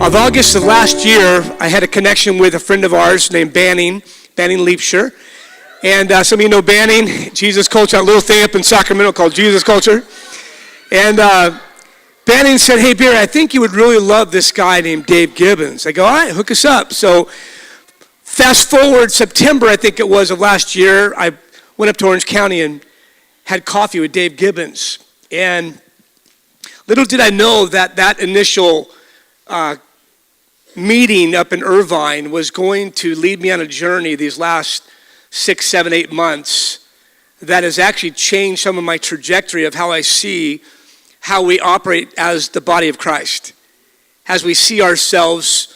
Of August of last year, I had a connection with a friend of ours named Banning Leapshire. And some of you know Banning, Jesus Culture, a little thing up in Sacramento called Jesus Culture. And Banning said, hey, Barry, I think you would really love this guy named Dave Gibbons. I go, all right, hook us up. So fast forward September, I think it was, of last year, I went up to Orange County and had coffee with Dave Gibbons. And little did I know that that initial meeting up in Irvine was going to lead me on a journey these last 6, 7, 8 months that has actually changed some of my trajectory of how I see how we operate as the body of Christ, as we see ourselves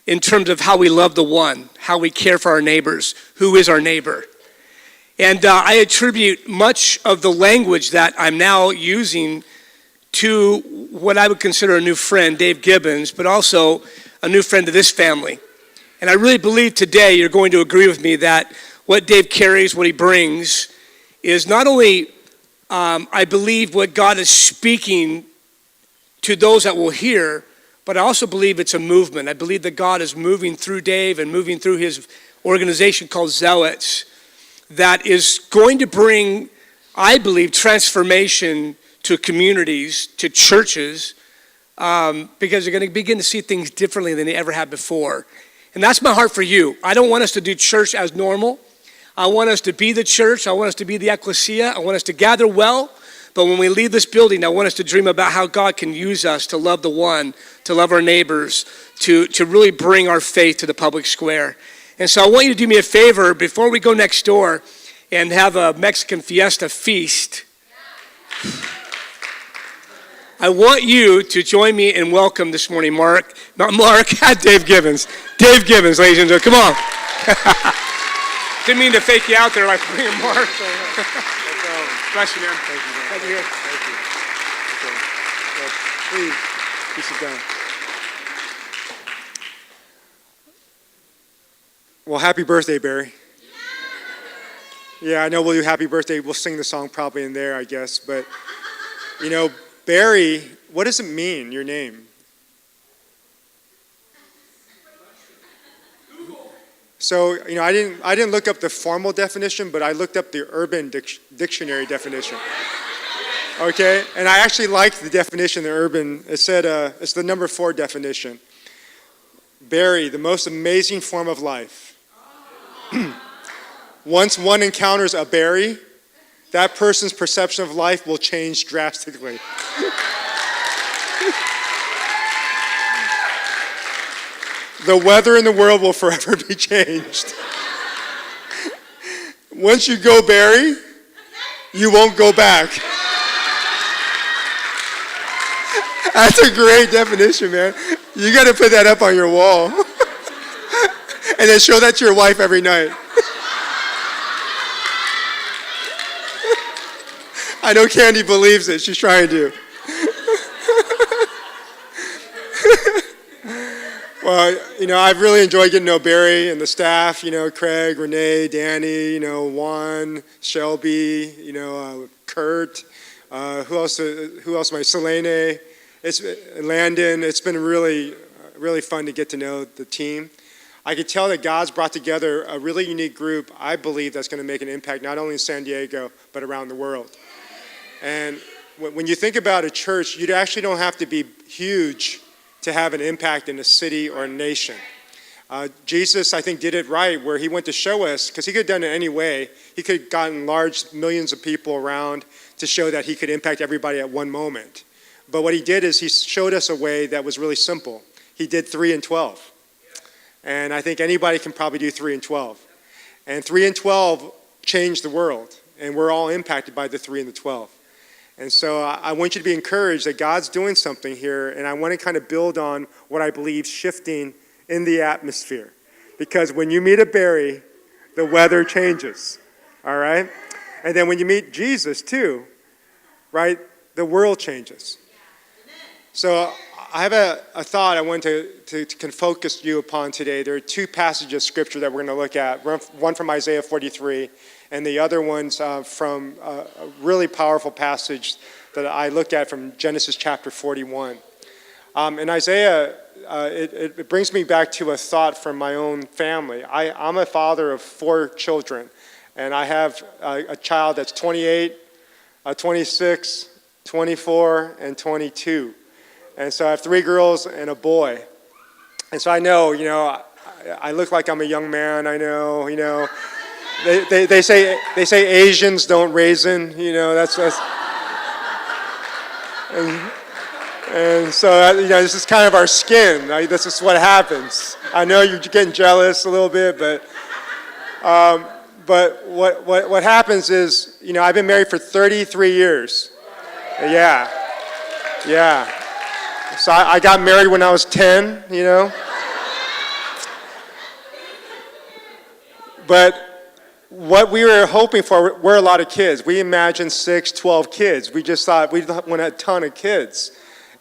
in terms of how we love the one, how we care for our neighbors, who is our neighbor. And I attribute much of the language that I'm now using to what I would consider a new friend, Dave Gibbons, but also a new friend to this family. And I really believe today you're going to agree with me that what Dave carries, what he brings, is not only, I believe, what God is speaking to those that will hear, but I also believe it's a movement. I believe that God is moving through Dave and moving through his organization called Xealots that is going to bring, I believe, transformation to communities, to churches, because they're going to begin to see things differently than they ever have before. And that's my heart for you. I don't want us to do church as normal. I want us to be the church. I want us to be the ecclesia. I want us to gather well. But when we leave this building, I want us to dream about how God can use us to love the one, to love our neighbors, to really bring our faith to the public square. And so I want you to do me a favor before we go next door and have a Mexican fiesta feast. I want you to join me and welcome this morning Dave Gibbons. Dave Gibbons, ladies and gentlemen, come on. Didn't mean to fake you out there like bringing Mark. Bless you, man. Thank you, man. Glad you're here. Thank you. Okay. Well, please sit down. Well, happy birthday, Barry. Yeah, I know we'll do happy birthday. We'll sing the song probably in there, I guess. But, you know, Barry, what does it mean, your name? So, you know, I didn't look up the formal definition, but I looked up the Urban Dictionary definition. Okay? And I actually liked the definition, the Urban. It said, it's the number 4 definition. Barry, the most amazing form of life. Once one encounters a berry, that person's perception of life will change drastically. The weather in the world will forever be changed. Once you go berry, you won't go back. That's a great definition, man. You got to put that up on your wall. And then show that to your wife every night. I know Candy believes it. She's trying to. Well, you know, I've really enjoyed getting to know Barry and the staff, you know, Craig, Renee, Danny, you know, Juan, Shelby, you know, Kurt, who else am I? Selene, Landon. It's been really fun to get to know the team. I could tell that God's brought together a really unique group, I believe, that's going to make an impact not only in San Diego, but around the world. And when you think about a church, you actually don't have to be huge to have an impact in a city or a nation. Jesus, I think, did it right where he went to show us, because he could have done it any way. He could have gotten large millions of people around to show that he could impact everybody at one moment. But what he did is he showed us a way that was really simple. He did 3 and 12. And I think anybody can probably do 3 and 12. And 3 and 12 changed the world. And we're all impacted by the 3 and the 12. And so I want you to be encouraged that God's doing something here. And I want to kind of build on what I believe shifting in the atmosphere. Because when you meet a berry, the weather changes. All right? And then when you meet Jesus too, right, the world changes. So I have a thought I want to focus you upon today. There are 2 passages of scripture that we're going to look at. One from Isaiah 43, and the other one's from a really powerful passage that I looked at from Genesis chapter 41. In Isaiah, it brings me back to a thought from my own family. I'm a father of 4 children, and I have a child that's 28, 26, 24, and 22. And so I have 3 girls and a boy. And so I know, I look like I'm a young man. I know, they say Asians don't raisin. That's and so this is kind of our skin. This is what happens. I know you're getting jealous a little bit, but what happens is, I've been married for 33 years. Yeah. So I got married when I was 10, But what we were hoping for were a lot of kids. We imagined 6, 12 kids. We just thought we wanted a ton of kids.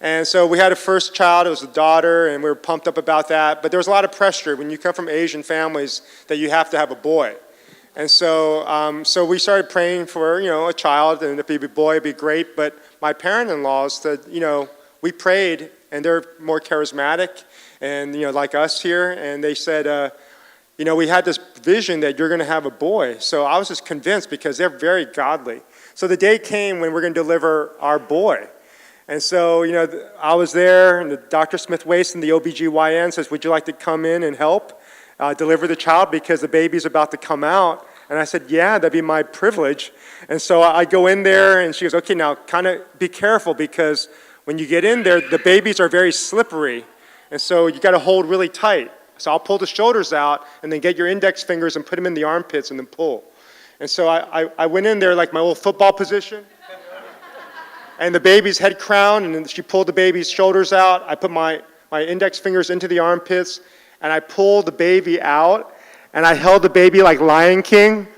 And so we had a first child. It was a daughter, and we were pumped up about that. But there was a lot of pressure when you come from Asian families that you have to have a boy. And so we started praying for, a child, and if it'd be a boy, it'd be great. But my parent-in-laws said, we prayed, and they're more charismatic, and, like us here, and they said, we had this vision that you're going to have a boy. So I was just convinced because they're very godly. So the day came when we're going to deliver our boy. And so, I was there, and Dr. Smith-Wason, the OBGYN, says, would you like to come in and help deliver the child because the baby's about to come out? And I said, yeah, that'd be my privilege. And so I go in there, and she goes, okay, now kind of be careful because when you get in there, the babies are very slippery. And so you got to hold really tight. So I'll pull the shoulders out and then get your index fingers and put them in the armpits and then pull. And so I went in there like my old football position. And the baby's head crown, and then she pulled the baby's shoulders out. I put my index fingers into the armpits, and I pulled the baby out, and I held the baby like Lion King.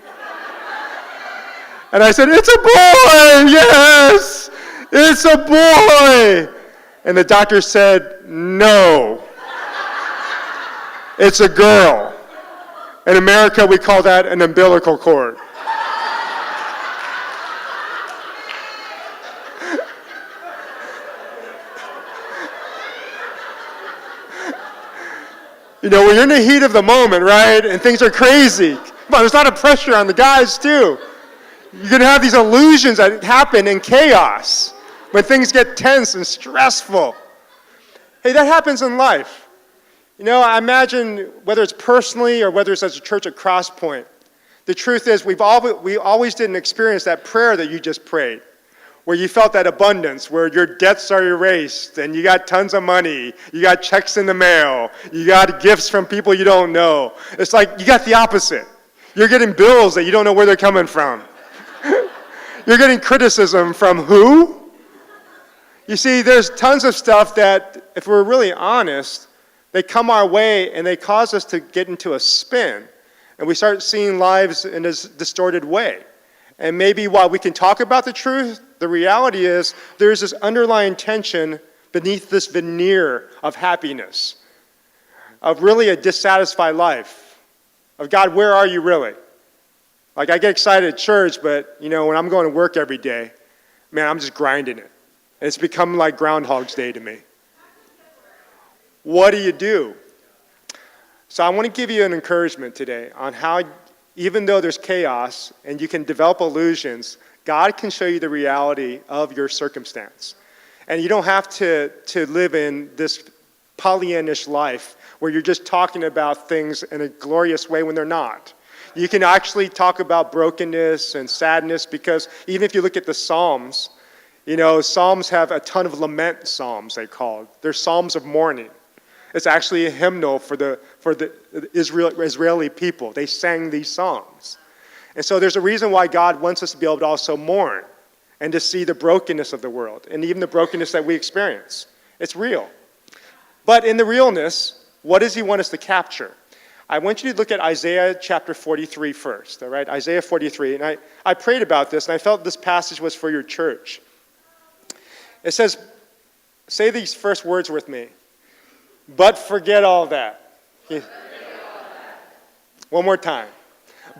And I said, it's a boy, yes, it's a boy. And the doctor said, no. It's a girl. In America, we call that an umbilical cord. When you're in the heat of the moment, right, and things are crazy, but there's a lot of pressure on the guys, too. You're going to have these illusions that happen in chaos when things get tense and stressful. Hey, that happens in life. I imagine whether it's personally or whether it's as a church at Crosspointe, the truth is we always didn't experience that prayer that you just prayed, where you felt that abundance, where your debts are erased and you got tons of money, you got checks in the mail, you got gifts from people you don't know. It's like you got the opposite. You're getting bills that you don't know where they're coming from. You're getting criticism from who? You see, there's tons of stuff that, if we're really honest, they come our way and they cause us to get into a spin. And we start seeing lives in this distorted way. And maybe while we can talk about the truth, the reality is there's this underlying tension beneath this veneer of happiness, of really a dissatisfied life, of God, where are you really? Like I get excited at church, but when I'm going to work every day, man, I'm just grinding it. It's become like Groundhog's Day to me. What do you do? So I want to give you an encouragement today on how, even though there's chaos and you can develop illusions, God can show you the reality of your circumstance. And you don't have to live in this Pollyannish life where you're just talking about things in a glorious way when they're not. You can actually talk about brokenness and sadness because even if you look at the Psalms, Psalms have a ton of lament psalms, they call it. They're psalms of mourning. It's actually a hymnal for the Israeli people. They sang these songs. And so there's a reason why God wants us to be able to also mourn and to see the brokenness of the world and even the brokenness that we experience. It's real. But in the realness, what does he want us to capture? I want you to look at Isaiah chapter 43 first, all right? Isaiah 43. And I prayed about this, and I felt this passage was for your church. It says, say these first words with me. But forget all that. One more time.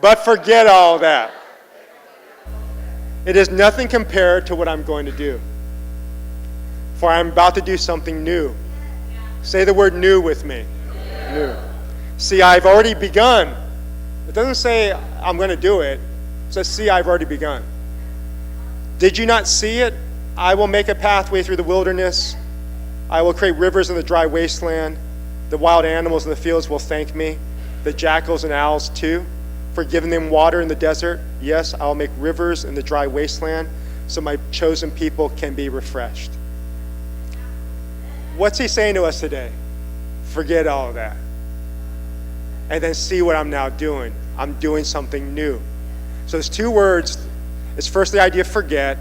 But forget all that. It is nothing compared to what I'm going to do. For I'm about to do something new. Say the word new with me. New. See, I've already begun. It doesn't say I'm going to do it. It says, see, I've already begun. Did you not see it? I will make a pathway through the wilderness. I will create rivers in the dry wasteland. The wild animals in the fields will thank me. The jackals and owls too, for giving them water in the desert. Yes, I'll make rivers in the dry wasteland so my chosen people can be refreshed. What's he saying to us today? Forget all of that. And then see what I'm now doing. I'm doing something new. So there's two words. It's first the idea of forget,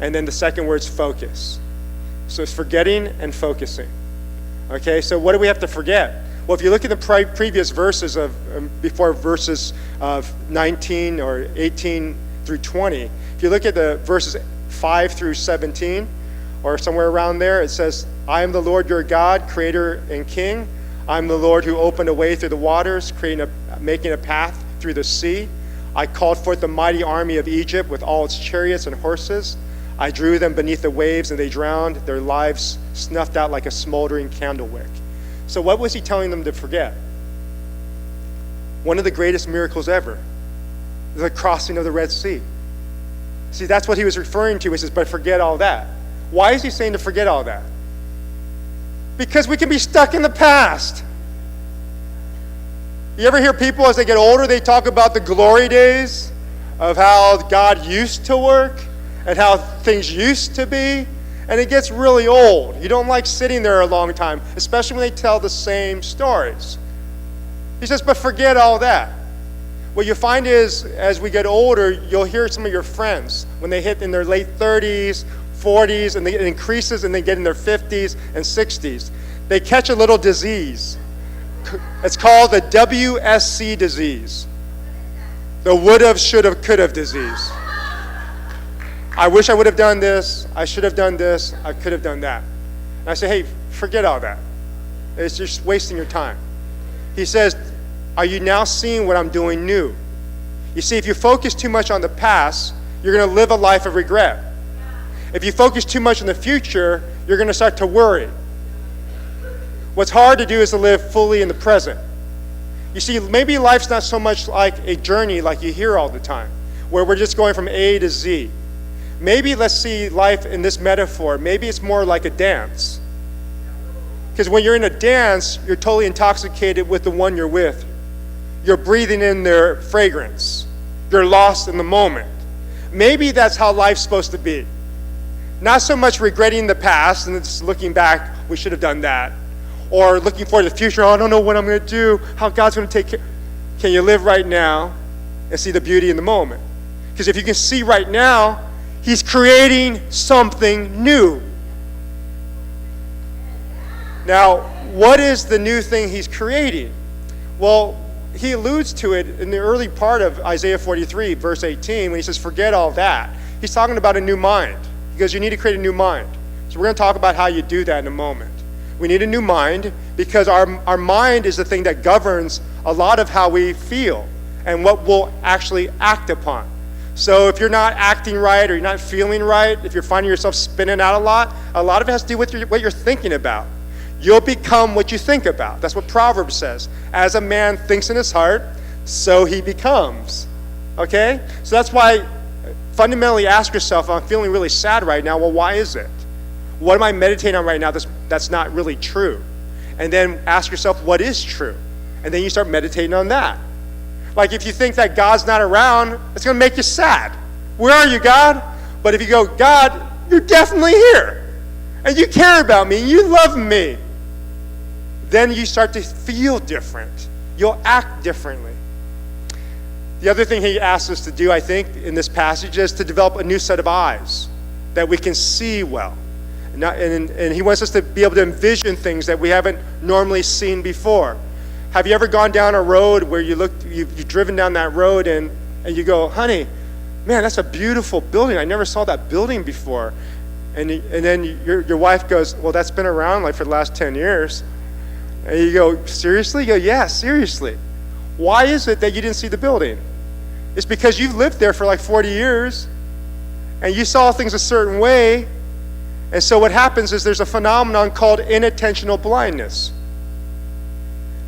and then the second word's focus. So it's forgetting and focusing. Okay, so what do we have to forget? Well, if you look at the previous verses before verses of 19 or 18 through 20, if you look at the verses 5 through 17, or somewhere around there, it says, I am the Lord your God, creator and king. I'm the Lord who opened a way through the waters, making a path through the sea. I called forth the mighty army of Egypt with all its chariots and horses. I drew them beneath the waves and they drowned, their lives snuffed out like a smoldering candle wick. So what was he telling them to forget? One of the greatest miracles ever, the crossing of the Red Sea. See, that's what he was referring to. He says, but forget all that. Why is he saying to forget all that? Because we can be stuck in the past. You ever hear people as they get older, they talk about the glory days of how God used to work and how things used to be, and it gets really old. You don't like sitting there a long time, especially when they tell the same stories. He says, but forget all that. What you find is, as we get older, you'll hear some of your friends, when they hit in their late 30s, 40s, and it increases and they get in their 50s and 60s. They catch a little disease. It's called the WSC disease. The would have, should have, could have disease. I wish I would have done this. I should have done this. I could have done that. And I say, hey, forget all that. It's just wasting your time. He says, are you now seeing what I'm doing new? You see, if you focus too much on the past, you're going to live a life of regret. If you focus too much on the future, you're going to start to worry. What's hard to do is to live fully in the present. You see, maybe life's not so much like a journey like you hear all the time, where we're just going from A to Z. Maybe let's see life in this metaphor. Maybe it's more like a dance. Because when you're in a dance, you're totally intoxicated with the one you're with. You're breathing in their fragrance. You're lost in the moment. Maybe that's how life's supposed to be. Not so much regretting the past and just looking back, we should have done that. Or looking forward to the future, oh, I don't know what I'm going to do, how God's going to take care. Can you live right now and see the beauty in the moment? Because if you can see right now, he's creating something new. Now, what is the new thing he's creating? Well, he alludes to it in the early part of Isaiah 43, verse 18, when he says, forget all that. He's talking about a new mind. Because you need to create a new mind. So we're going to talk about how you do that in a moment. We need a new mind because our mind is the thing that governs a lot of how we feel and what we'll actually act upon. So if you're not acting right or you're not feeling right, if you're finding yourself spinning out a lot of it has to do with what you're thinking about. You'll become what you think about. That's what Proverbs says. As a man thinks in his heart, so he becomes. Okay? So that's why fundamentally ask yourself, I'm feeling really sad right now. Well, why is it? What am I meditating on right now that's not really true? And then ask yourself, what is true? And then you start meditating on that. Like if you think that God's not around, it's going to make you sad. Where are you, God? But if you go, God, you're definitely here. And you care about me. And you love me. Then you start to feel different. You'll act differently. The other thing he asks us to do, I think, in this passage is to develop a new set of eyes that we can see well. And he wants us to be able to envision things that we haven't normally seen before. Have you ever gone down a road where you've driven down that road and you go, honey, man, that's a beautiful building. I never saw that building before. And then your wife goes, well, that's been around like for the last 10 years. And you go, seriously? You go, yeah, seriously. Why is it that you didn't see the building? It's because you've lived there for like 40 years and you saw things a certain way And so what happens is there's a phenomenon called inattentional blindness,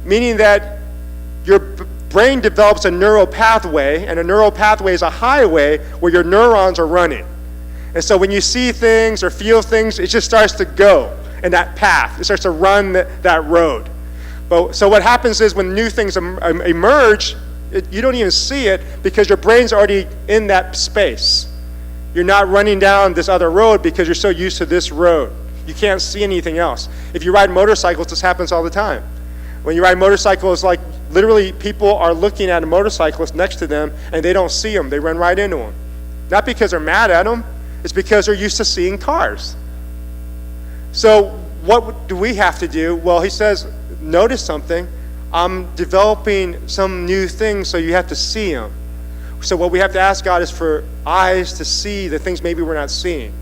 meaning that your brain develops a neural pathway, and a neural pathway is a highway where your neurons are running. And so when you see things or feel things, it just starts to go in that path. It starts to run that road. So what happens is when new things emerge, you don't even see it because your brain's already in that space. You're not running down this other road because you're so used to this road. You can't see anything else. If you ride motorcycles, this happens all the time. When you ride motorcycles, like literally people are looking at a motorcyclist next to them and they don't see them. They run right into them. Not because they're mad at them. It's because they're used to seeing cars. So what do we have to do? Well, he says, notice something. I'm developing some new things, so you have to see them. So what we have to ask God is for eyes to see the things maybe we're not seeing.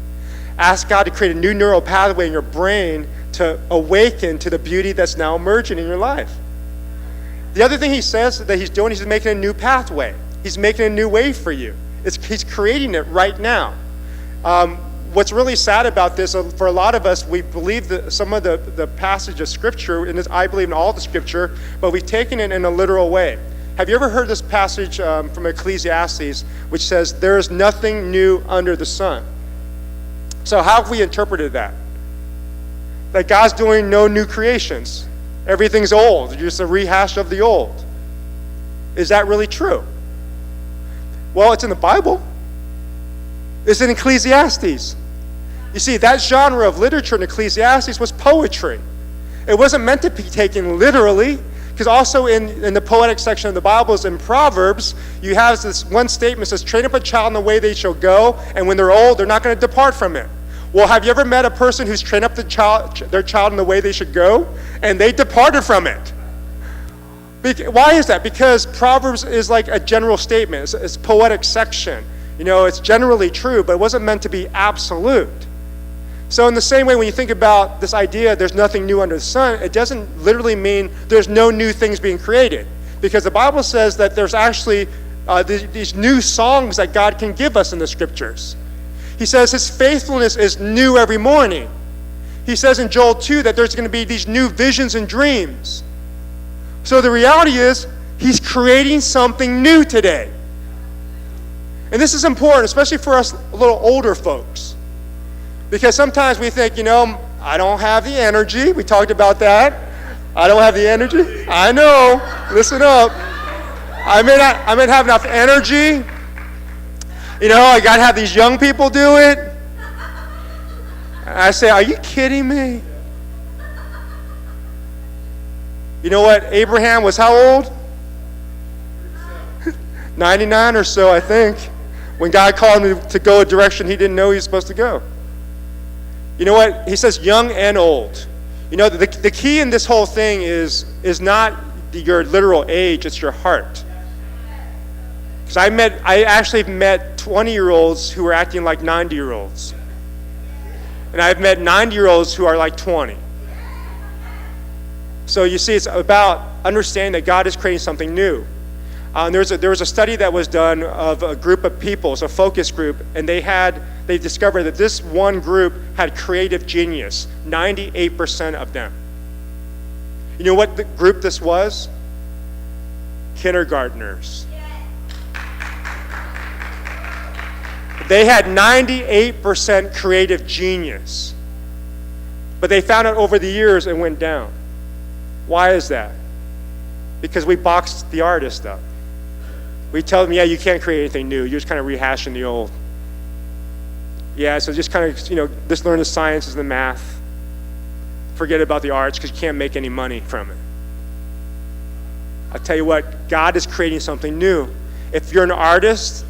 Ask God to create a new neural pathway in your brain to awaken to the beauty that's now emerging in your life. The other thing he says that he's doing is he's making a new pathway. He's making a new way for you. He's creating it right now. What's really sad about this, for a lot of us, we believe that some of the passage of Scripture, and I believe in all the Scripture, but we've taken it in a literal way. Have you ever heard this passage from Ecclesiastes, which says, there is nothing new under the sun? So how have we interpreted that? That God's doing no new creations. Everything's old, just a rehash of the old. Is that really true? Well, it's in the Bible. It's in Ecclesiastes. You see, that genre of literature in Ecclesiastes was poetry. It wasn't meant to be taken literally, because also in the poetic section of the Bible, in Proverbs, you have this one statement that says, train up a child in the way they shall go, and when they're old, they're not going to depart from it. Well, have you ever met a person who's trained up their child in the way they should go, and they departed from it? Why is that? Because Proverbs is like a general statement. It's a poetic section. You know, it's generally true, but it wasn't meant to be absolute. So in the same way, when you think about this idea, there's nothing new under the sun, it doesn't literally mean there's no new things being created. Because the Bible says that there's actually these new songs that God can give us in the Scriptures. He says his faithfulness is new every morning. He says in Joel 2 that there's going to be these new visions and dreams. So the reality is, he's creating something new today. And this is important, especially for us a little older folks. Because sometimes we think, I don't have the energy. We talked about that. I don't have the energy. I know. Listen up. I may not have enough energy. I got to have these young people do it. And I say, are you kidding me? You know what? Abraham was how old? 99 or so, I think, when God called him to go a direction he didn't know he was supposed to go. You know what? He says young and old. The key in this whole thing is not your literal age, it's your heart. Because I actually met 20-year-olds who were acting like 90-year-olds. And I've met 90-year-olds who are like 20. So you see, it's about understanding that God is creating something new. There was a study that was done of a group of people, it's a focus group, and they discovered that this one group had creative genius, 98% of them. You know what the group this was? Kindergartners. They had 98% creative genius. But they found out over the years it went down. Why is that? Because we boxed the artist up. We tell them, you can't create anything new. You're just kind of rehashing the old. So just kind of, just learn the sciences and the math. Forget about the arts because you can't make any money from it. I'll tell you what, God is creating something new. If you're an artist,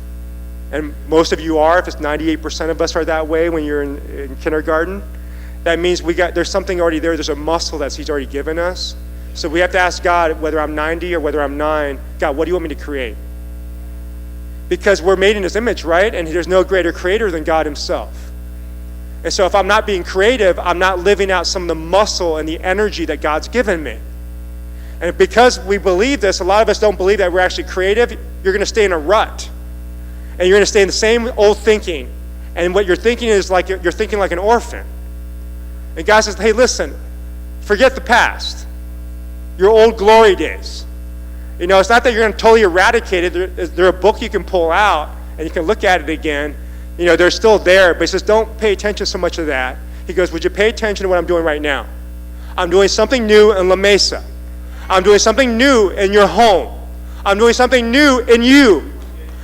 and most of you are, if it's 98% of us are that way when you're in kindergarten, that means there's something already there. There's a muscle that he's already given us. So we have to ask God, whether I'm 90 or whether I'm 9, God, what do you want me to create? Because we're made in his image, right? And there's no greater creator than God himself. And so if I'm not being creative, I'm not living out some of the muscle and the energy that God's given me. And because we believe this, a lot of us don't believe that we're actually creative. You're going to stay in a rut. And you're going to stay in the same old thinking. And what you're thinking is like you're thinking like an orphan. And God says, hey, listen, forget the past. Your old glory days. It's not that you're going to totally eradicate it. They're a book you can pull out and you can look at it again. They're still there, but he says, don't pay attention so much to that. He goes, would you pay attention to what I'm doing right now? I'm doing something new in La Mesa. I'm doing something new in your home. I'm doing something new in you.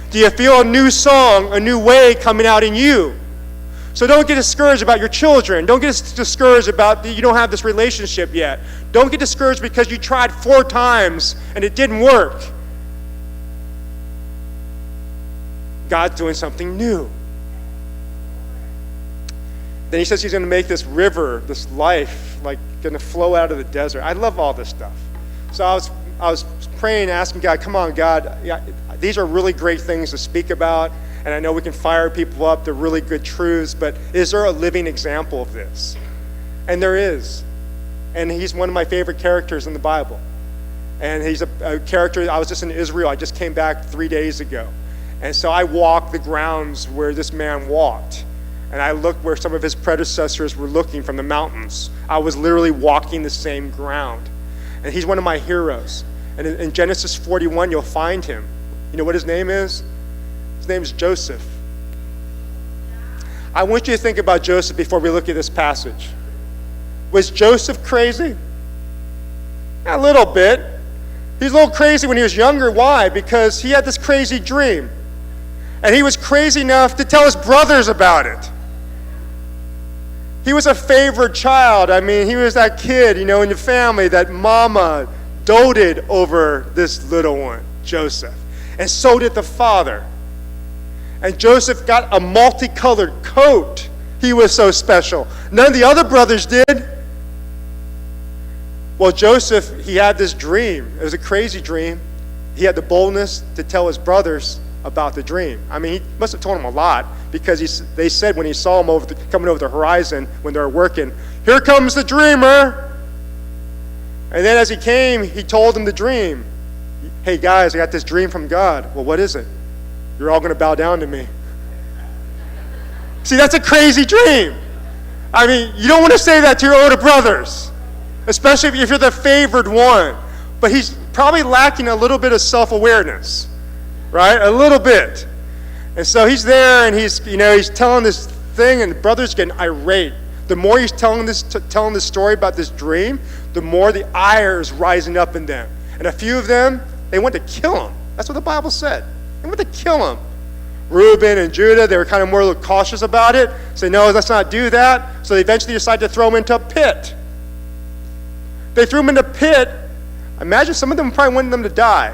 Do you feel a new song, a new way coming out in you? So don't get discouraged about your children. Don't get discouraged about you don't have this relationship yet. Don't get discouraged because you tried 4 times and it didn't work. God's doing something new. Then he says he's going to make this river, this life, like going to flow out of the desert. I love all this stuff. So I was praying, asking God, come on, God, these are really great things to speak about, and I know we can fire people up. They're really good truths, but is there a living example of this? And there is. And he's one of my favorite characters in the Bible. And he's a character, I was just in Israel. I just came back 3 days ago. And so I walked the grounds where this man walked. And I looked where some of his predecessors were looking from the mountains. I was literally walking the same ground. And he's one of my heroes. And in Genesis 41, you'll find him. You know what his name is? His name is Joseph. I want you to think about Joseph before we look at this passage. Was Joseph crazy? A little bit. He was a little crazy when he was younger. Why? Because he had this crazy dream. And he was crazy enough to tell his brothers about it. He was a favored child. I mean, he was that kid, in the family that mama doted over this little one, Joseph. And so did the father. And Joseph got a multicolored coat. He was so special. None of the other brothers did. Well, Joseph, he had this dream. It was a crazy dream. He had the boldness to tell his brothers about the dream. I mean, he must have told them a lot, because they said when he saw him coming over the horizon when they were working, "Here comes the dreamer." And then as he came, he told them the dream. "Hey guys, I got this dream from God." "Well, what is it?" "You're all going to bow down to me." See, that's a crazy dream. I mean, you don't want to say that to your older brothers, especially if you're the favored one. But he's probably lacking a little bit of self-awareness, right? A little bit. And so he's there, and he's telling this thing, and the brother's getting irate. The more he's telling this story about this dream, the more the ire is rising up in them. And a few of them, they went to kill him. That's what the Bible said. They went to kill him. Reuben and Judah, they were kind of more a little cautious about it. Say, no, let's not do that. So they eventually decided to throw him into a pit. They threw him in a pit. Imagine some of them probably wanted them to die.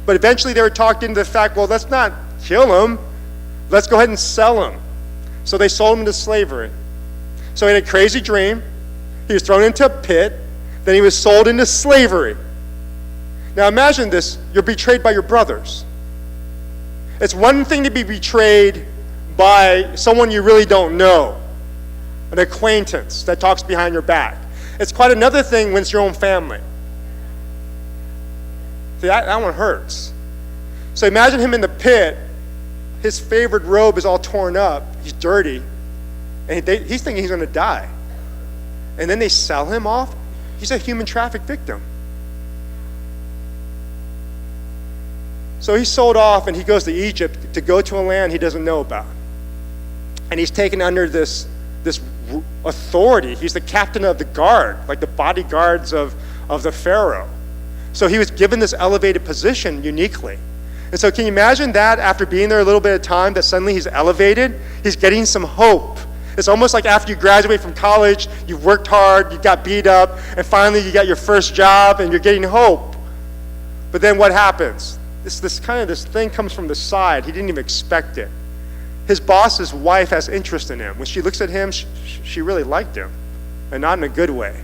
But eventually they were talked into the fact, well, let's not kill him. Let's go ahead and sell him. So they sold him into slavery. So he had a crazy dream. He was thrown into a pit. Then he was sold into slavery. Now imagine this. You're betrayed by your brothers. It's one thing to be betrayed by someone you really don't know, an acquaintance that talks behind your back. It's quite another thing when it's your own family. See, that one hurts. So imagine him in the pit. His favorite robe is all torn up. He's dirty. And he's thinking he's going to die. And then they sell him off. He's a human traffic victim. So he's sold off, and he goes to Egypt to go to a land he doesn't know about. And he's taken under this authority. He's the captain of the guard, like the bodyguards of the Pharaoh. So he was given this elevated position uniquely. And so can you imagine that after being there a little bit of time, that suddenly he's elevated? He's getting some hope. It's almost like after you graduate from college, you've worked hard, you got beat up, and finally you got your first job and you're getting hope. But then what happens? This thing comes from the side. He didn't even expect it. His boss's wife has interest in him. When she looks at him, she really liked him, and not in a good way.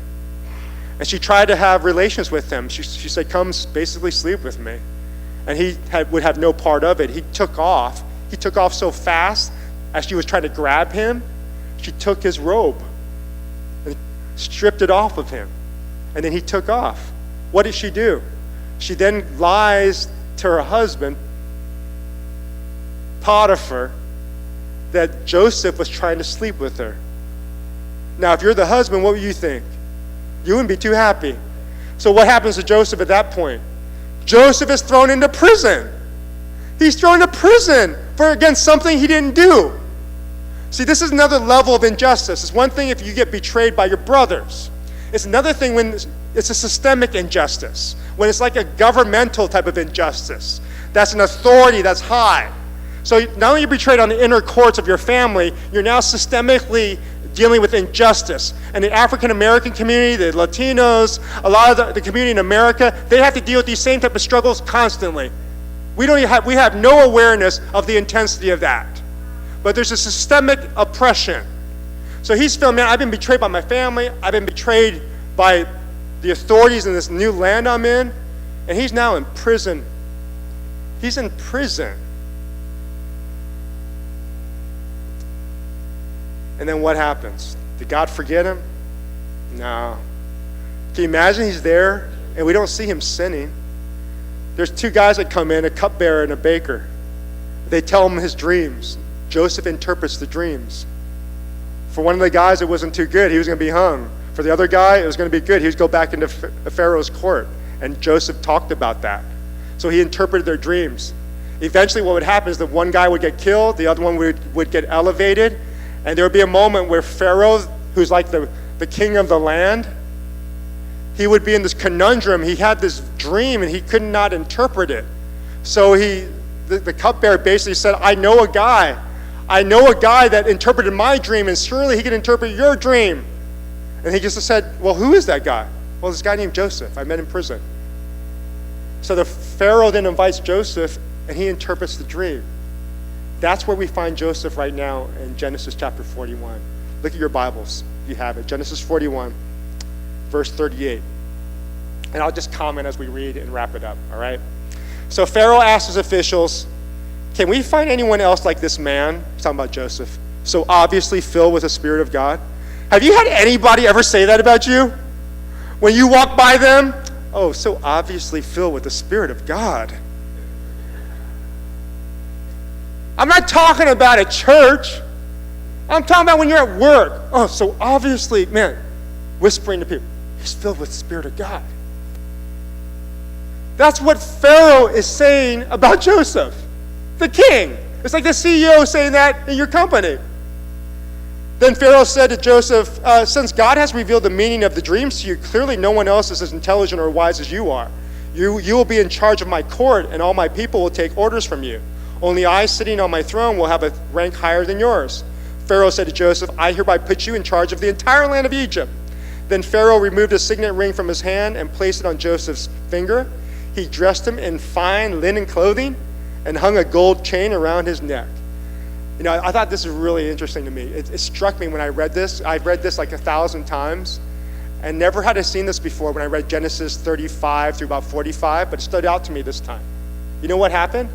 And she tried to have relations with him. She said, "Come, basically sleep with me." And he would have no part of it. He took off. He took off so fast, as she was trying to grab him, she took his robe and stripped it off of him. And then he took off. What did she do? She then lies to her husband, Potiphar, that Joseph was trying to sleep with her. Now, if you're the husband, what would you think? You wouldn't be too happy. So what happens to Joseph at that point? Joseph is thrown into prison. He's thrown into prison for against something he didn't do. See, this is another level of injustice. It's one thing if you get betrayed by your brothers. It's another thing when it's a systemic injustice, when it's like a governmental type of injustice. That's an authority that's high. So not only are you betrayed on the inner courts of your family, you're now systemically dealing with injustice. And the African American community, the Latinos, a lot of the community in America, they have to deal with these same type of struggles constantly. We have no awareness of the intensity of that. But there's a systemic oppression. So he's feeling, man, I've been betrayed by my family. I've been betrayed by the authorities in this new land I'm in. And he's now in prison. He's in prison. And then what happens? Did God forget him? No. Can you imagine he's there and we don't see him sinning? There's two guys that come in, a cupbearer and a baker. They tell him his dreams. Joseph interprets the dreams. For one of the guys, it wasn't too good. He was going to be hung. For the other guy, it was going to be good. He was going to go back into Pharaoh's court. And Joseph talked about that. So he interpreted their dreams. Eventually what would happen is that one guy would get killed, the other one would get elevated, and there would be a moment where Pharaoh, who's like the king of the land, he would be in this conundrum. He had this dream and he could not interpret it. So the cupbearer basically said, I know a guy that interpreted my dream, and surely he can interpret your dream. And he just said, well, who is that guy? Well, this guy named Joseph. I met in prison. So the Pharaoh then invites Joseph, and he interprets the dream. That's where we find Joseph right now in Genesis chapter 41. Look at your Bibles. You have it. Genesis 41, verse 38. And I'll just comment as we read and wrap it up, all right? So Pharaoh asked his officials, can we find anyone else like this man? He's talking about Joseph. So obviously filled with the Spirit of God. Have you had anybody ever say that about you? When you walk by them, oh, so obviously filled with the Spirit of God. I'm not talking about at church. I'm talking about when you're at work. Oh, so obviously, man, whispering to people, he's filled with the Spirit of God. That's what Pharaoh is saying about Joseph, the king. It's like the CEO saying that in your company. Then Pharaoh said to Joseph, since God has revealed the meaning of the dreams to you, clearly no one else is as intelligent or wise as you are. You will be in charge of my court, and all my people will take orders from you. Only I, sitting on my throne, will have a rank higher than yours. Pharaoh said to Joseph, I hereby put you in charge of the entire land of Egypt. Then Pharaoh removed a signet ring from his hand and placed it on Joseph's finger. He dressed him in fine linen clothing and hung a gold chain around his neck. You know, I thought this was really interesting to me. It struck me when I read this. I've read this like 1,000 times and never had I seen this before when I read Genesis 35 through about 45, but it stood out to me this time. You know what happened?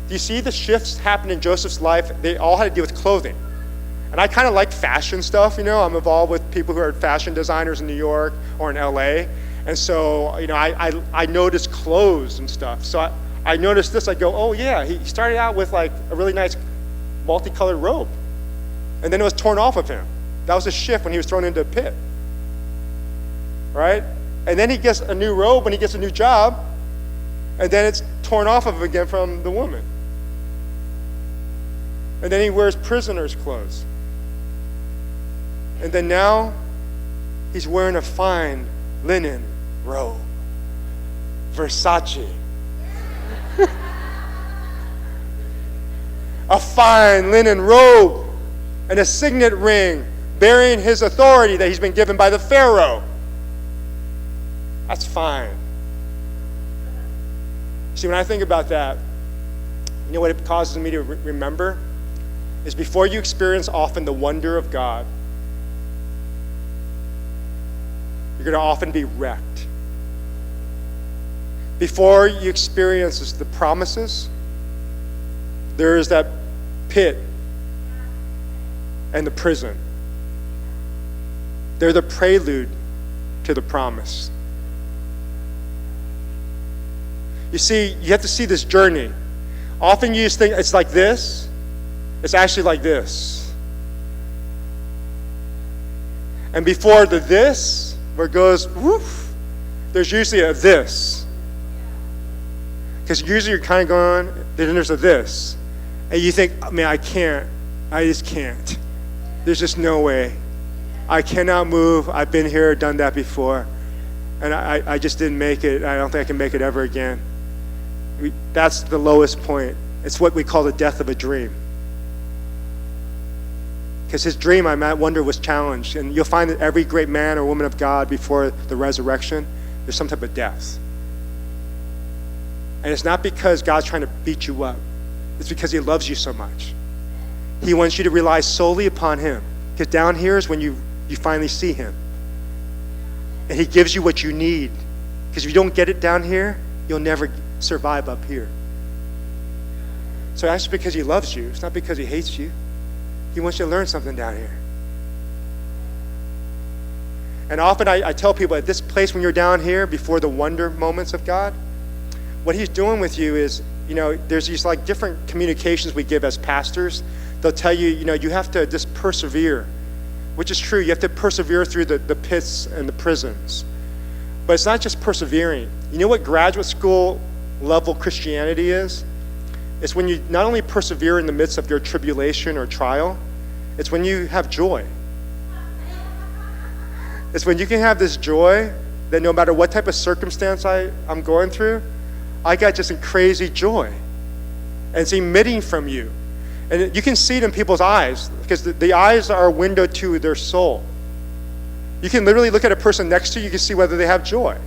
Do you see the shifts happen in Joseph's life? They all had to do with clothing. And I kind of like fashion stuff, you know. I'm involved with people who are fashion designers in New York or in LA. And so, you know, I noticed clothes and stuff. So I noticed this, I go, oh yeah, he started out with like a really nice multicolored robe. And then it was torn off of him. That was a shift when he was thrown into a pit. Right? And then he gets a new robe when he gets a new job. And then it's torn off of him again from the woman. And then he wears prisoner's clothes. And then now he's wearing a fine linen robe. Versace. A fine linen robe and a signet ring bearing his authority that he's been given by the Pharaoh. That's fine. See, when I think about that, you know what it causes me to remember? Is before you experience often the wonder of God, you're going to often be wrecked. Before you experience the promises, there is that pit and the prison. They're the prelude to the promise. You see, you have to see this journey. Often you just think it's like this. It's actually like this. And before the this, where it goes, woof, there's usually a this. Because usually you're kind of going, then there's a this. And you think, man, I just can't. There's just no way. I cannot move. I've been here, done that before. And I just didn't make it. I don't think I can make it ever again. That's the lowest point. It's what we call the death of a dream. Because his dream, I wonder, was challenged. And you'll find that every great man or woman of God before the resurrection, there's some type of death. And it's not because God's trying to beat you up. It's because he loves you so much. He wants you to rely solely upon him. Because down here is when you finally see him. And he gives you what you need. Because if you don't get it down here, you'll never survive up here. So that's because he loves you. It's not because he hates you. He wants you to learn something down here. And often I tell people at this place when you're down here before the wonder moments of God, what he's doing with you is, there's these like different communications we give as pastors. They'll tell you, you have to just persevere, which is true. You have to persevere through the pits and the prisons. But it's not just persevering. You know what graduate school level Christianity is? It's when you not only persevere in the midst of your tribulation or trial, it's when you have joy. It's when you can have this joy that no matter what type of circumstance I'm going through, I got just a crazy joy. And it's emitting from you. And you can see it in people's eyes, because the eyes are a window to their soul. You can literally look at a person next to you, you can see whether they have joy.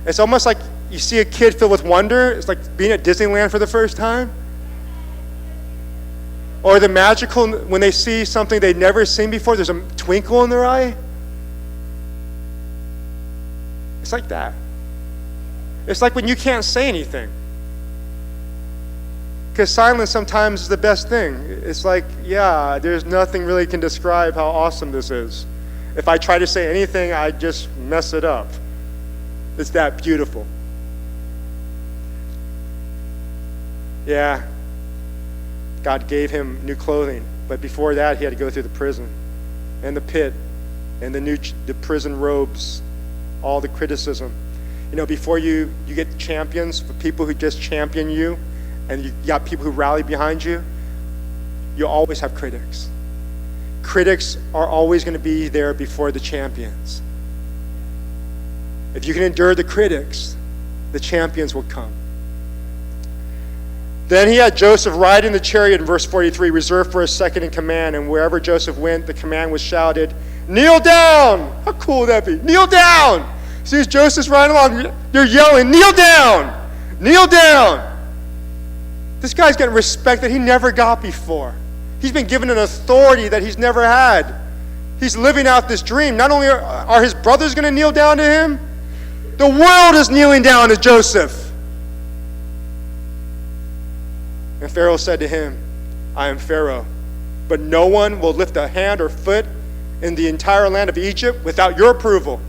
It's almost like you see a kid filled with wonder. It's like being at Disneyland for the first time. Or the magical, when they see something they've never seen before, there's a twinkle in their eye. It's like that. It's like when you can't say anything. Because silence sometimes is the best thing. It's like, yeah, there's nothing really can describe how awesome this is. If I try to say anything, I just mess it up. It's that beautiful. Yeah, God gave him new clothing, but before that, he had to go through the prison and the pit and the prison robes, all the criticism. Before you get champions, for people who just champion you, and you got people who rally behind you, you'll always have critics. Critics are always going to be there before the champions. If you can endure the critics, the champions will come. Then he had Joseph ride in the chariot in verse 43, reserved for his second in command, and wherever Joseph went, the command was shouted, "Kneel down!" How cool would that be? Kneel down! See, as Joseph's riding along, they're yelling, "Kneel down! Kneel down!" This guy's getting respect that he never got before. He's been given an authority that he's never had. He's living out this dream. Not only are his brothers going to kneel down to him, the world is kneeling down to Joseph. And Pharaoh said to him, "I am Pharaoh, but no one will lift a hand or foot in the entire land of Egypt without your approval."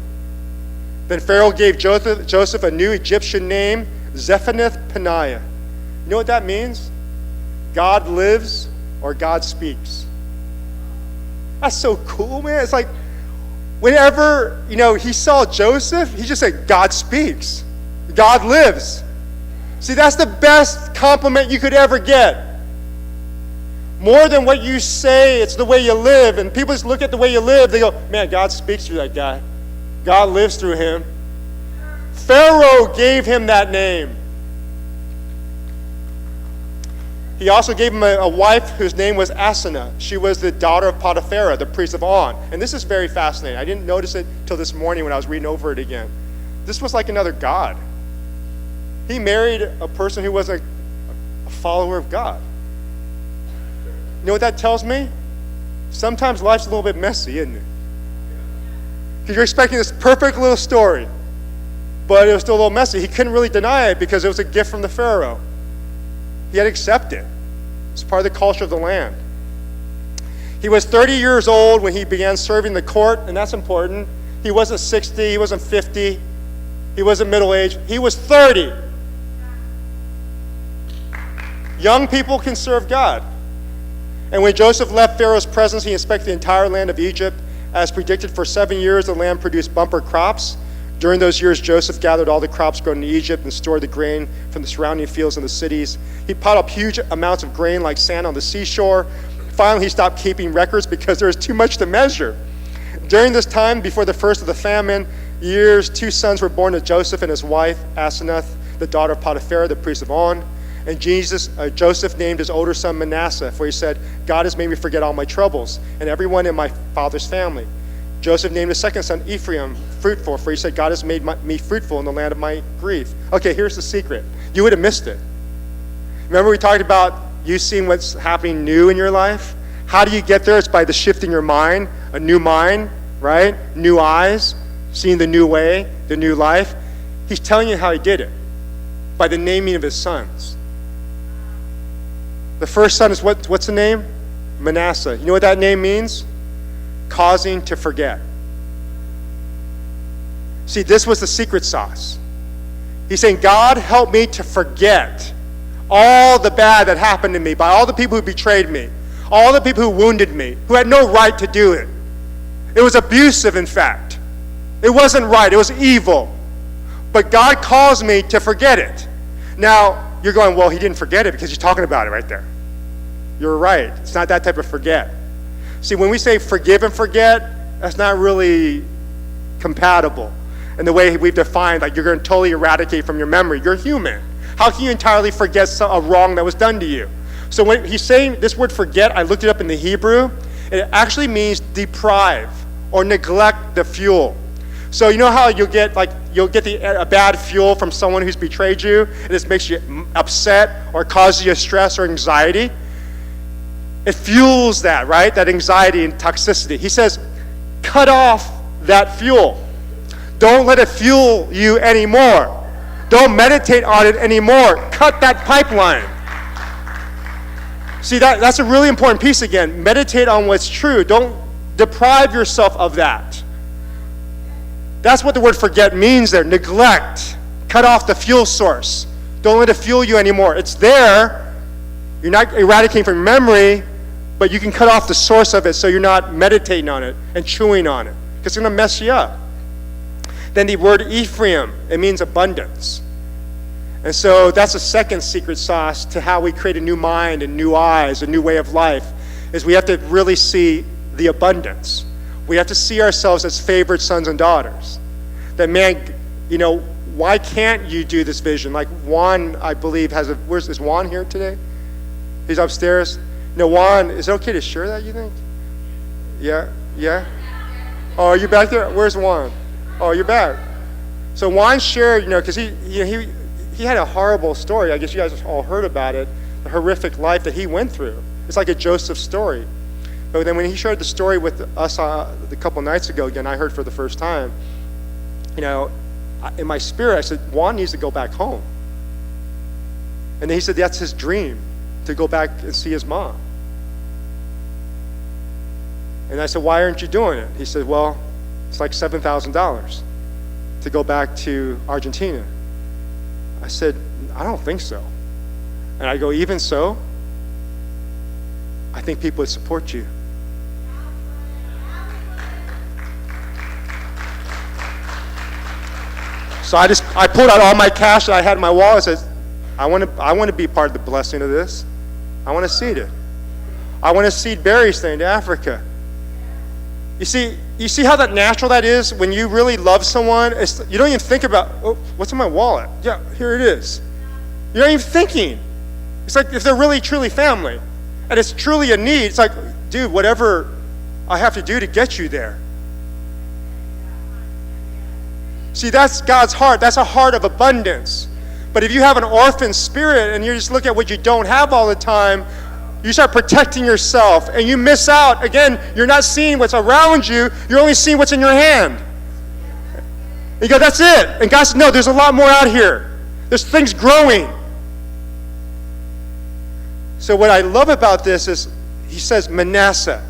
Then Pharaoh gave Joseph a new Egyptian name, Zephanath-Paneah. You know what that means? God lives or God speaks. That's so cool, man. It's like whenever, he saw Joseph, he just said, God speaks. God lives. See, that's the best compliment you could ever get. More than what you say, it's the way you live. And people just look at the way you live, they go, man, God speaks through that guy. God lives through him. Pharaoh gave him that name. He also gave him a wife whose name was Asenath. She was the daughter of Potiphar, the priest of On. And this is very fascinating. I didn't notice it till this morning when I was reading over it again. This was like another god. He married a person who was a follower of God. You know what that tells me? Sometimes life's a little bit messy, isn't it? Because you're expecting this perfect little story, but it was still a little messy. He couldn't really deny it because it was a gift from the Pharaoh. He had to accept it. It's part of the culture of the land. He was 30 years old when he began serving the court, and that's important. He wasn't 60, he wasn't 50, he wasn't middle-aged. He was 30. Young people can serve God. And when Joseph left Pharaoh's presence, he inspected the entire land of Egypt, As predicted, for 7 years, the land produced bumper crops. During those years, Joseph gathered all the crops grown in Egypt and stored the grain from the surrounding fields in the cities. He piled up huge amounts of grain like sand on the seashore. Finally, he stopped keeping records because there was too much to measure. During this time, before the first of the famine years, 2 sons were born to Joseph and his wife, Asenath, the daughter of Potiphar, the priest of On. And Joseph named his older son Manasseh, for he said, God has made me forget all my troubles and everyone in my father's family. Joseph named his second son Ephraim, fruitful, for he said, God has made me fruitful in the land of my grief. Okay, here's the secret. You would have missed it. Remember we talked about you seeing what's happening new in your life? How do you get there? It's by the shifting your mind, a new mind, right? New eyes, seeing the new way, the new life. He's telling you how he did it, by the naming of his sons. The first son is what's the name? Manasseh. You know what that name means? Causing to forget. See, this was the secret sauce. He's saying, God, help me to forget all the bad that happened to me by all the people who betrayed me, all the people who wounded me, who had no right to do it. It was abusive, in fact. It wasn't right. It was evil. But God calls me to forget it. Now, you're going, well, he didn't forget it because he's talking about it right there. You're right. It's not that type of forget. See, when we say forgive and forget, that's not really compatible. And the way we've defined, like you're going to totally eradicate from your memory. You're human. How can you entirely forget a wrong that was done to you? So when he's saying this word forget, I looked it up in the Hebrew. It actually means deprive or neglect the fuel. So you know how you'll get a bad fuel from someone who's betrayed you, and this makes you upset or causes you stress or anxiety? It fuels that, right? That anxiety and toxicity. He says, cut off that fuel. Don't let it fuel you anymore. Don't meditate on it anymore. Cut that pipeline. See, that's a really important piece again. Meditate on what's true. Don't deprive yourself of that. That's what the word forget means there. Neglect. Cut off the fuel source. Don't let it fuel you anymore. It's there. You're not eradicating from memory, but you can cut off the source of it so you're not meditating on it and chewing on it, because it's going to mess you up. Then the word Ephraim, it means abundance. And so that's a second secret sauce to how we create a new mind and new eyes, a new way of life, is we have to really see the abundance. We have to see ourselves as favored sons and daughters. That, man, why can't you do this vision? Like Juan, I believe, is Juan here today? He's upstairs. Juan, is it okay to share that, you think? Yeah? Oh, are you back there? Where's Juan? Oh, you're back. So Juan shared, because he had a horrible story. I guess you guys all heard about it, the horrific life that he went through. It's like a Joseph story. But then when he shared the story with us a couple nights ago, again, I heard for the first time, in my spirit, I said, Juan needs to go back home. And then he said that's his dream, to go back and see his mom. And I said, why aren't you doing it? He said, well, it's like $7,000 to go back to Argentina. I said, I don't think so. And I go, even so, I think people would support you. So I pulled out all my cash that I had in my wallet. I said, I want to be part of the blessing of this. I want to seed it. I want to seed Barry's thing to Africa. You see how that natural that is when you really love someone? You don't even think about, oh, what's in my wallet? Yeah, here it is. You're not even thinking. It's like if they're really truly family and it's truly a need, it's like, dude, whatever I have to do to get you there. See, that's God's heart. That's a heart of abundance. But if you have an orphan spirit and you just look at what you don't have all the time, you start protecting yourself and you miss out. Again, you're not seeing what's around you. You're only seeing what's in your hand. And you go, that's it. And God said, no, there's a lot more out here. There's things growing. So what I love about this is he says, Manasseh.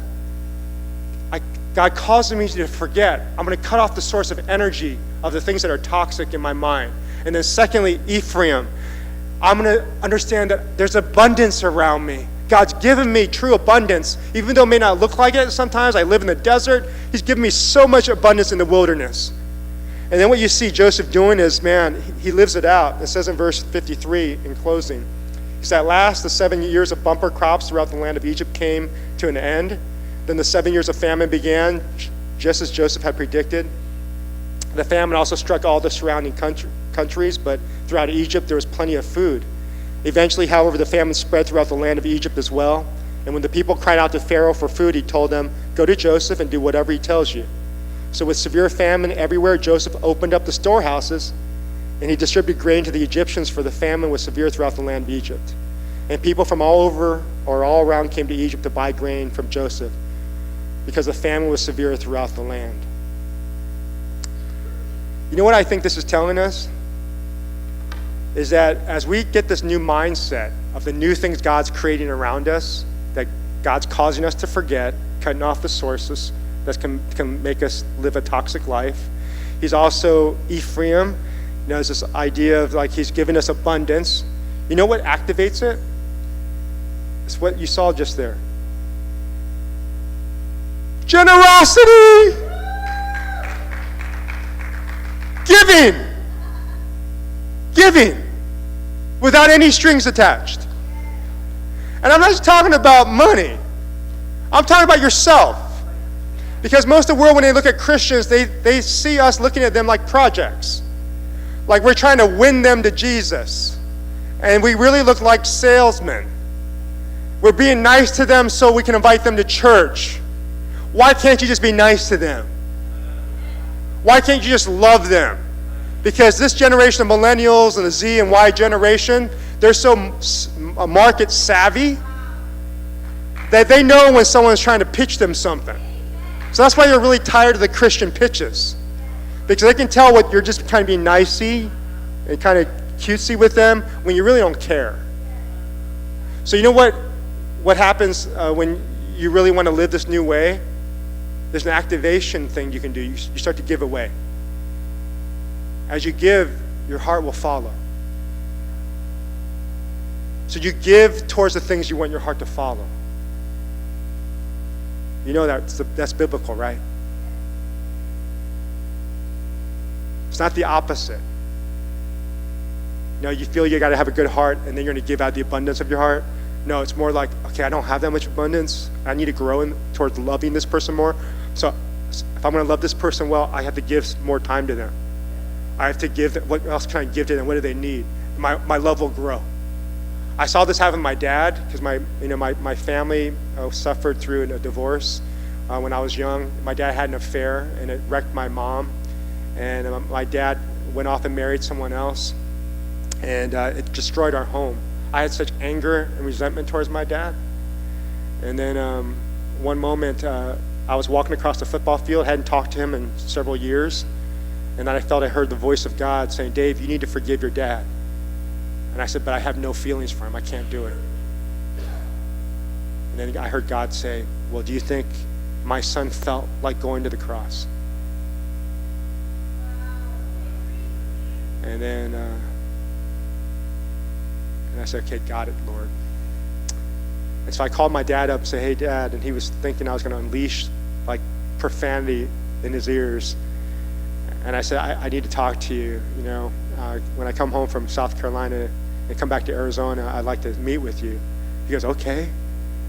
God calls me to forget. I'm going to cut off the source of energy of the things that are toxic in my mind. And then secondly, Ephraim. I'm going to understand that there's abundance around me. God's given me true abundance, even though it may not look like it sometimes. I live in the desert. He's given me so much abundance in the wilderness. And then what you see Joseph doing is, man, he lives it out. It says in verse 53 in closing, he said, at last the 7 years of bumper crops throughout the land of Egypt came to an end. Then the 7 years of famine began, just as Joseph had predicted. The famine also struck all the surrounding countries, but throughout Egypt there was plenty of food. Eventually, however, the famine spread throughout the land of Egypt as well. And when the people cried out to Pharaoh for food, he told them, go to Joseph and do whatever he tells you. So with severe famine everywhere, Joseph opened up the storehouses, and he distributed grain to the Egyptians, for the famine was severe throughout the land of Egypt. And people from all over or all around came to Egypt to buy grain from Joseph, because the famine was severe throughout the land. You know what I think this is telling us? Is that as we get this new mindset of the new things God's creating around us, that God's causing us to forget, cutting off the sources that can make us live a toxic life. He's also Ephraim, there's this idea of like he's given us abundance. You know what activates it? It's what you saw just there. Generosity! Giving without any strings attached. And I'm not just talking about money. I'm talking about yourself. Because most of the world, when they look at Christians, they see us looking at them like projects. Like we're trying to win them to Jesus. And we really look like salesmen. We're being nice to them so we can invite them to church. Why can't you just be nice to them? Why can't you just love them? Because this generation of millennials and the Z and Y generation, they're so market savvy that they know when someone's trying to pitch them something. So that's why you're really tired of the Christian pitches. Because they can tell what you're just kind of being nicey and kind of cutesy with them when you really don't care. So you know what happens when you really want to live this new way? There's an activation thing you can do. You start to give away. As you give, your heart will follow. So you give towards the things you want your heart to follow. You know that's biblical, right? It's not the opposite. You know, you feel you got to have a good heart, and then you're going to give out the abundance of your heart. No, it's more like, okay, I don't have that much abundance. I need to grow towards loving this person more. So if I'm going to love this person well, I have to give more time to them. I have to give them. What else can I give to them? What do they need? My love will grow. I saw this happen with my dad, because my family suffered through a divorce when I was young. My dad had an affair, and it wrecked my mom. And my dad went off and married someone else, and it destroyed our home. I had such anger and resentment towards my dad. And then one moment, I was walking across the football field, hadn't talked to him in several years, and then I felt I heard the voice of God saying, Dave, you need to forgive your dad. And I said, but I have no feelings for him. I can't do it. And then I heard God say, well, do you think my son felt like going to the cross? And then I said, okay, got it, Lord. And so I called my dad up and said, hey, Dad, and he was thinking I was going to unleash like profanity in his ears. And I said, I need to talk to you. You know, when I come home from South Carolina and come back to Arizona, I'd like to meet with you. He goes, okay.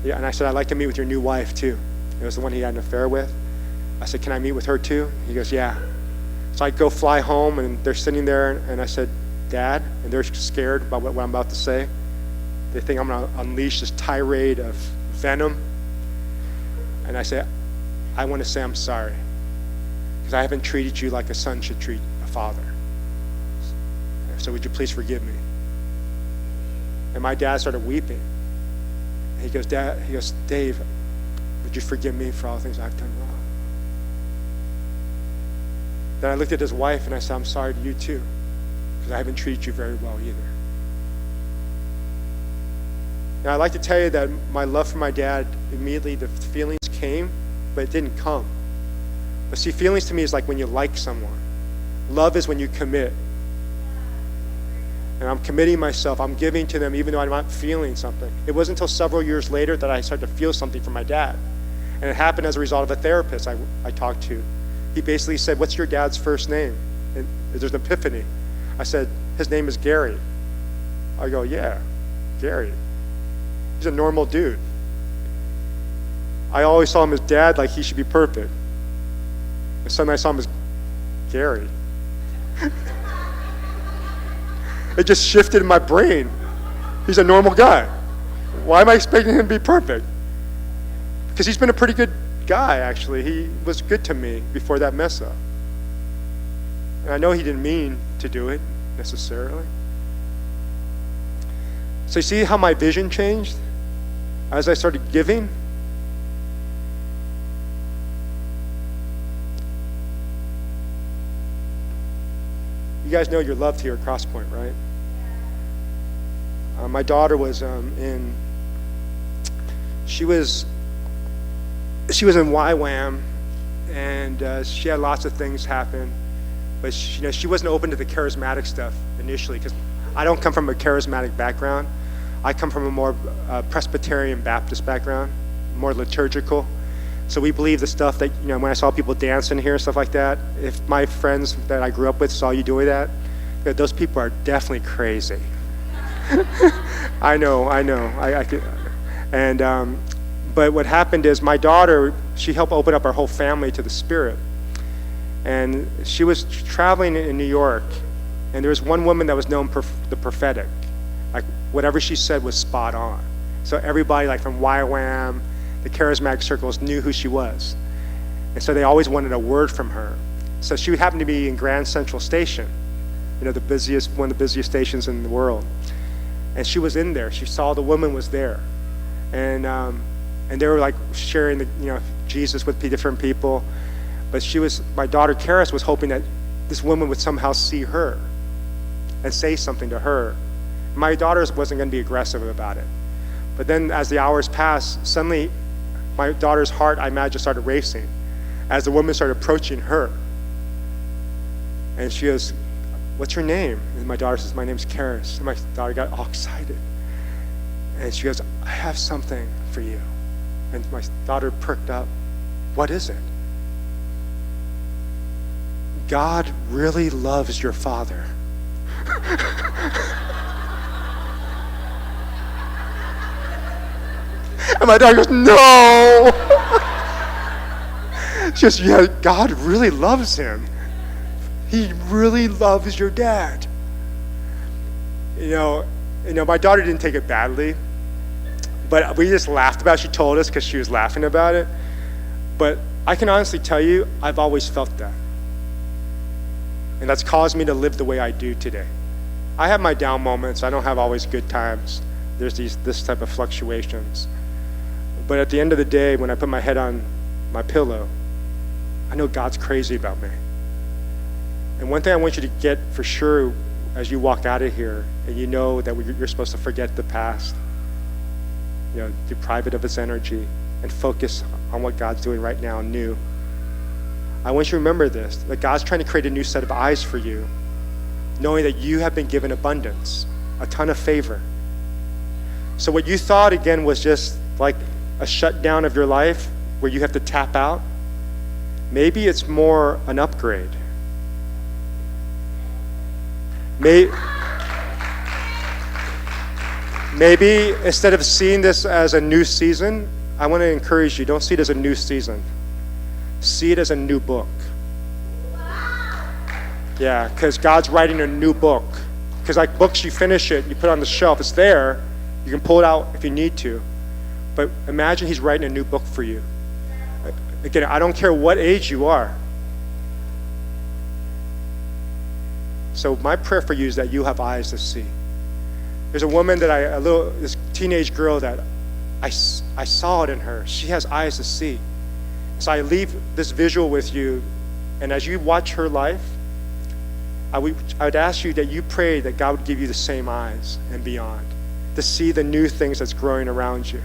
Yeah, and I said, I'd like to meet with your new wife too. It was the one he had an affair with. I said, can I meet with her too? He goes, yeah. So I go fly home, and they're sitting there, and I said, Dad, and they're scared about what I'm about to say. They think I'm going to unleash this tirade of venom. And I say, I want to say I'm sorry, because I haven't treated you like a son should treat a father. So would you please forgive me? And my dad started weeping. He goes, Dave, would you forgive me for all the things I've done wrong? Then I looked at his wife and I said, I'm sorry to you too, because I haven't treated you very well either. Now I'd like to tell you that my love for my dad, immediately the feelings came, but it didn't come. But see, feelings to me is like when you like someone. Love is when you commit. And I'm committing myself, I'm giving to them even though I'm not feeling something. It wasn't until several years later that I started to feel something from my dad. And it happened as a result of a therapist I talked to. He basically said, what's your dad's first name? And there's an epiphany. I said, his name is Gary. I go, yeah, Gary. He's a normal dude. I always saw him as dad, like he should be perfect. And suddenly I saw him as Gary. It just shifted in my brain. He's a normal guy. Why am I expecting him to be perfect? Because he's been a pretty good guy, actually. He was good to me before that mess up. And I know he didn't mean to do it necessarily. So you see how my vision changed as I started giving? You guys know you're loved here at Crosspointe, right? My daughter was she was in YWAM, and she had lots of things happen, but she wasn't open to the charismatic stuff initially, because I don't come from a charismatic background. I come from a more Presbyterian Baptist background, more liturgical. So we believe the stuff that, when I saw people dancing here and stuff like that, if my friends that I grew up with saw you doing that, those people are definitely crazy. I know. I could, and but what happened is my daughter, she helped open up our whole family to the Spirit. And she was traveling in New York, and there was one woman that was known for the prophetic. Like whatever she said was spot on. So everybody, like from YWAM, the charismatic circles, knew who she was. And so they always wanted a word from her. So she happened to be in Grand Central Station, one of the busiest stations in the world. And she was in there. She saw the woman was there. And they were like sharing the, Jesus with different people. But my daughter Karis was hoping that this woman would somehow see her and say something to her. My daughter wasn't going to be aggressive about it. But then as the hours passed, suddenly my daughter's heart, I imagine, started racing as the woman started approaching her. And she goes, what's your name? And my daughter says, my name's Karis. And my daughter got all excited. And she goes, I have something for you. And my daughter perked up. What is it? God really loves your father. And my daughter goes, no. She goes, yeah, God really loves him. He really loves your dad. My daughter didn't take it badly, but we just laughed about it. She told us because she was laughing about it. But I can honestly tell you, I've always felt that. And that's caused me to live the way I do today. I have my down moments. I don't have always good times. There's this type of fluctuations. But at the end of the day, when I put my head on my pillow, I know God's crazy about me. And one thing I want you to get for sure as you walk out of here, and you know that you're supposed to forget the past, deprive it of its energy, and focus on what God's doing right now new. I want you to remember this, that God's trying to create a new set of eyes for you, knowing that you have been given abundance, a ton of favor. So what you thought, again, was just like a shutdown of your life where you have to tap out, maybe it's more an upgrade. Maybe instead of seeing this as a new season, I want to encourage you, don't see it as a new season. See it as a new book. Yeah, because God's writing a new book. Because like books, you finish it, you put it on the shelf, it's there, you can pull it out if you need to. But imagine he's writing a new book for you. Again, I don't care what age you are. So my prayer for you is that you have eyes to see. There's a woman this teenage girl that I saw it in her. She has eyes to see. So I leave this visual with you, and as you watch her life, I would ask you that you pray that God would give you the same eyes and beyond, to see the new things that's growing around you.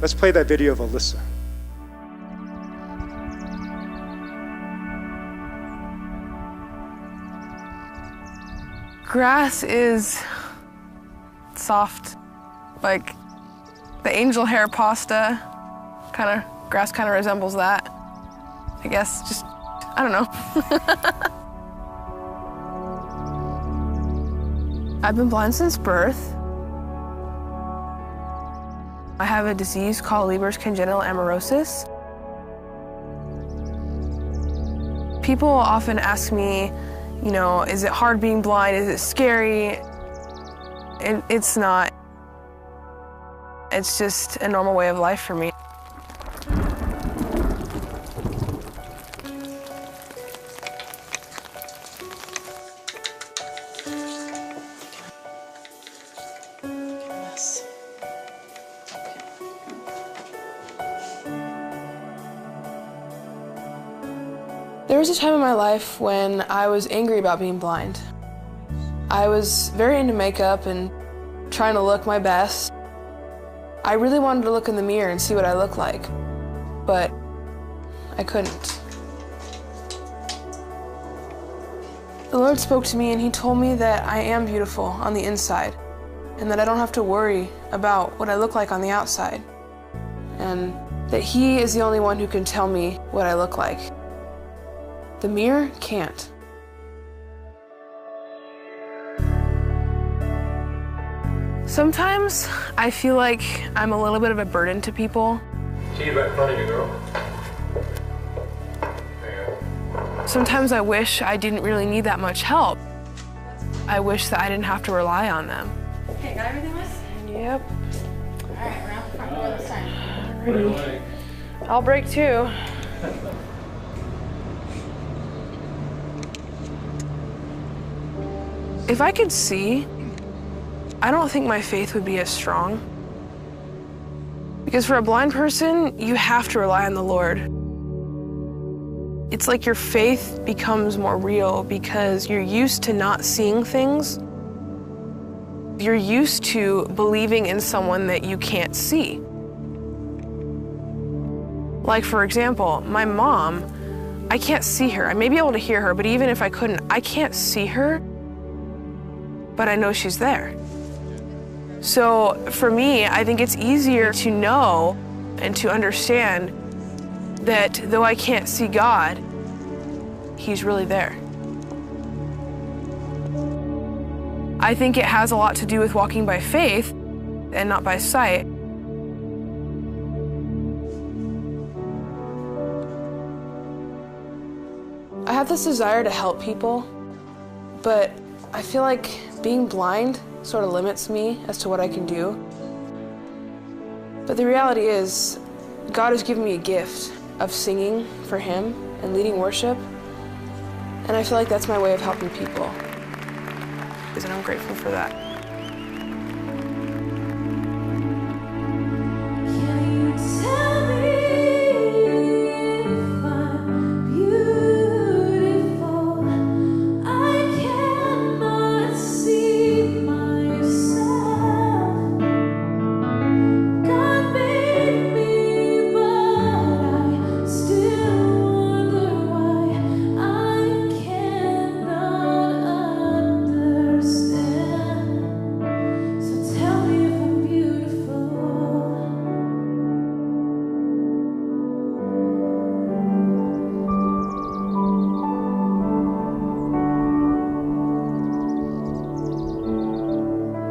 Let's play that video of Alyssa. Grass is soft, like the angel hair pasta. Grass kind of resembles that. I guess, I don't know. I've been blind since birth. I have a disease called Leber's congenital amaurosis. People often ask me, is it hard being blind? Is it scary? And it's not. It's just a normal way of life for me. There was a time in my life when I was angry about being blind. I was very into makeup and trying to look my best. I really wanted to look in the mirror and see what I looked like, but I couldn't. The Lord spoke to me and He told me that I am beautiful on the inside and that I don't have to worry about what I look like on the outside, and that He is the only one who can tell me what I look like. The mirror can't. Sometimes I feel like I'm a little bit of a burden to people. She's right in front of you, girl. Sometimes I wish I didn't really need that much help. I wish that I didn't have to rely on them. Okay, got everything, Liz? Yep. All right, we're out the front door this time. Ready. I'll break too. If I could see, I don't think my faith would be as strong. Because for a blind person, you have to rely on the Lord. It's like your faith becomes more real because you're used to not seeing things. You're used to believing in someone that you can't see. Like, for example, my mom, I can't see her. I may be able to hear her, but even if I couldn't, I can't see her, but I know she's there. So for me, I think it's easier to know and to understand that though I can't see God, He's really there. I think it has a lot to do with walking by faith and not by sight. I have this desire to help people, but I feel like being blind sort of limits me as to what I can do. But the reality is, God has given me a gift of singing for Him and leading worship, and I feel like that's my way of helping people, and I'm grateful for that.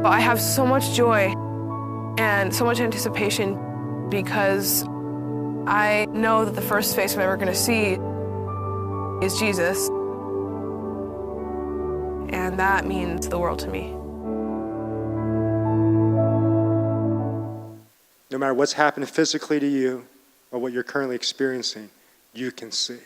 I have so much joy and so much anticipation because I know that the first face I'm ever going to see is Jesus, and that means the world to me. No matter what's happened physically to you or what you're currently experiencing, you can see.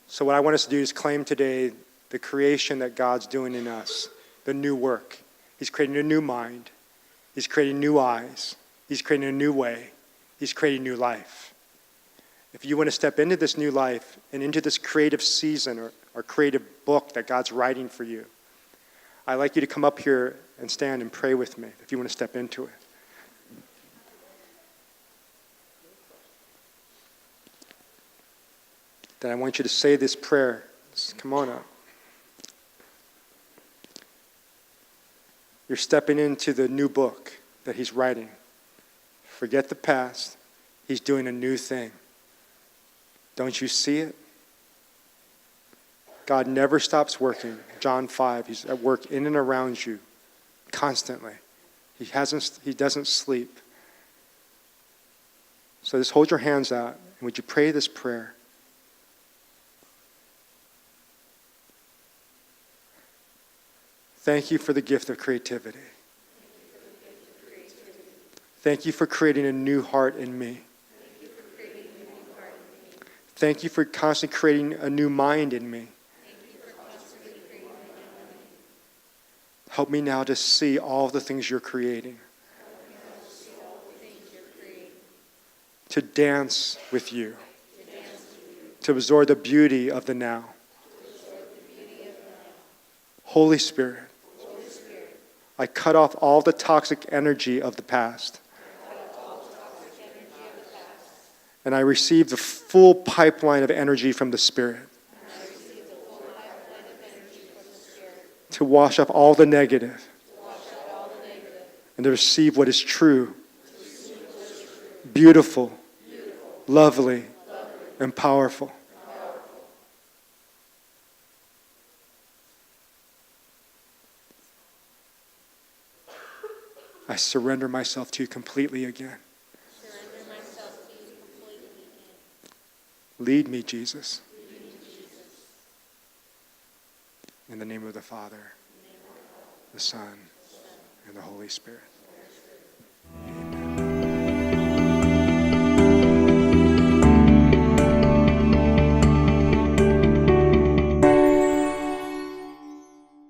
So what I want us to do is claim today the creation that God's doing in us, the new work. He's creating a new mind. He's creating new eyes. He's creating a new way. He's creating new life. If you want to step into this new life and into this creative season or creative book that God's writing for you, I'd like you to come up here and stand and pray with me if you want to step into it. Then I want you to say this prayer. Come on up. You're stepping into the new book that he's writing. Forget the past. He's doing a new thing. Don't you see it? God never stops working. John 5, he's at work in and around you constantly. He doesn't sleep. So just hold your hands out, and would you pray this prayer? Thank you for the gift of creativity. Thank you for creating a new heart in me. Thank you for constantly creating a new mind in me. Help me now to see all the things you're creating. To dance with you. To absorb the beauty of the now. Holy Spirit, I cut off all the toxic energy of the past. And I receive the full pipeline of energy from the Spirit. To wash off all the negative. And to receive what is true, beautiful, lovely, and powerful. I surrender myself to you completely again. Lead me, Jesus. In the name of the Father, the Son, and the Holy Spirit.